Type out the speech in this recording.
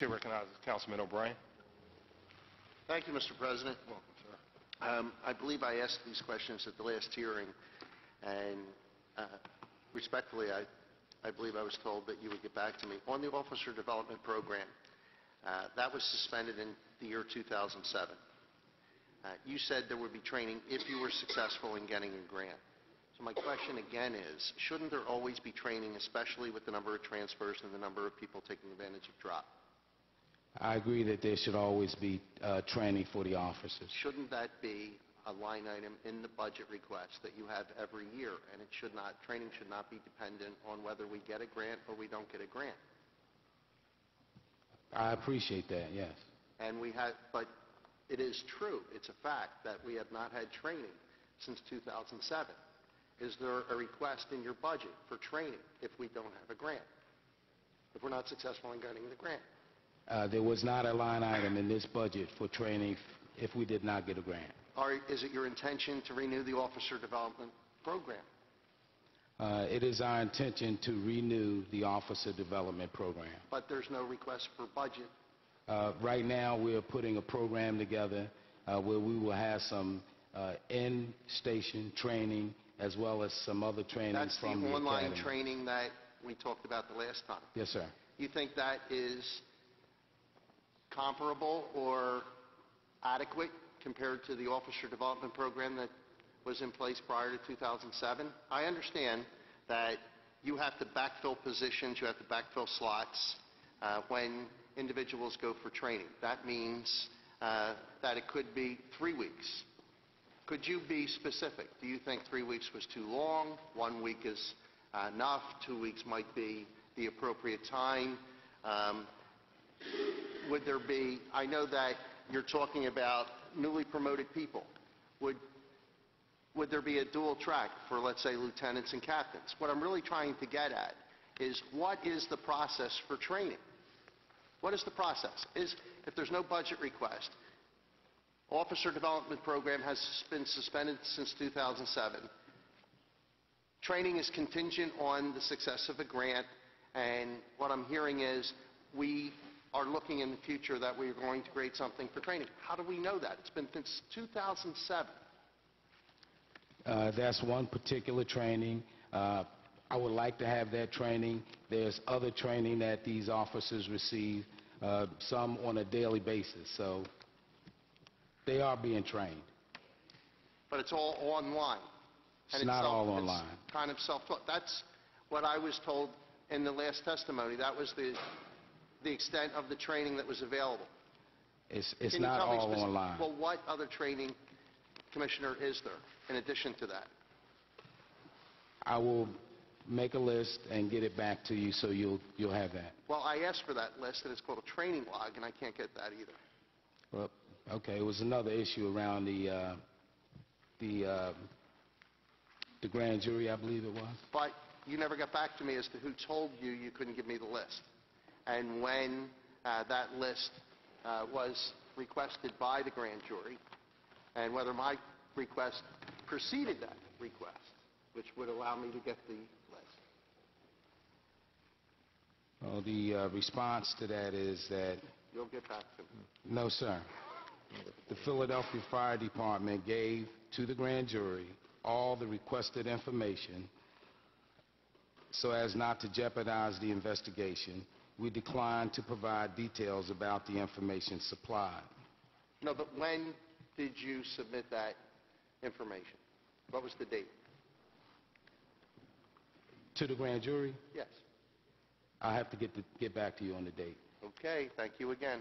Chair recognizes Councilman O'Brien. Thank you, Mr. President. Welcome, sir. I believe I asked these questions at the last hearing, and respectfully, I believe I was told that you would get back to me. On the Officer Development Program, that was suspended in the year 2007. You said there would be training if you were successful in getting a grant. So my question again is, shouldn't there always be training, especially with the number of transfers and the number of people taking advantage of drop? I agree that there should always be training for the officers. Shouldn't that be a line item in the budget request that you have every year? And it should not, training should not be dependent on whether we get a grant or we don't get a grant. I appreciate that, yes. And we have, but it is true, it's a fact that we have not had training since 2007. Is there a request in your budget for training if we don't have a grant? If we're not successful in getting the grant? There was not a line item in this budget for training if we did not get a grant. Is it your intention to renew the Officer Development Program? It is our intention to renew the Officer Development Program. But there's no request for budget. Right now, we're putting a program together where we will have some in-station training as well as some other training That's from the online academy. training that we talked about the last time. Yes, sir. You think that is comparable or adequate compared to the Officer Development Program that was in place prior to 2007? I understand that you have to backfill positions, you have to backfill slots when individuals go for training. That means that it could be 3 weeks. Could you be specific? Do you think 3 weeks was too long? 1 week is enough? 2 weeks might be the appropriate time? Would there be, I know that you're talking about newly promoted people. Would there be a dual track for, let's say, lieutenants and captains? What I'm really trying to get at is, what is the process for training? What is the process? If there's no budget request, Officer Development Program has been suspended since 2007. Training is contingent on the success of a grant, and what I'm hearing is we are looking in the future that we are going to create something for training. How do we know that? It's been since 2007. That's one particular training. I would like to have that training. There's other training that these officers receive, some on a daily basis. So they are being trained. But it's all online. It's not all online. It's kind of self-taught. That's what I was told in the last testimony. That was the extent of the training that was available. It's not all online. Well, what other training, Commissioner, is there in addition to that? I will make a list and get it back to you so you'll have that. Well, I asked for that list, and it's called a training log, and I can't get that either. Well, okay, it was another issue around the grand jury, I believe it was. But you never got back to me as to who told you you couldn't give me the list, and when that list was requested by the grand jury, and whether my request preceded that request, which would allow me to get the list. Well, the response to that is that... You'll get back to me. No, sir. The Philadelphia Fire Department gave to the grand jury all the requested information so as not to jeopardize the investigation. We declined to provide details about the information supplied. No, but when did you submit that information? What was the date? To the grand jury? Yes. I have to get back to you on the date. Okay, thank you again.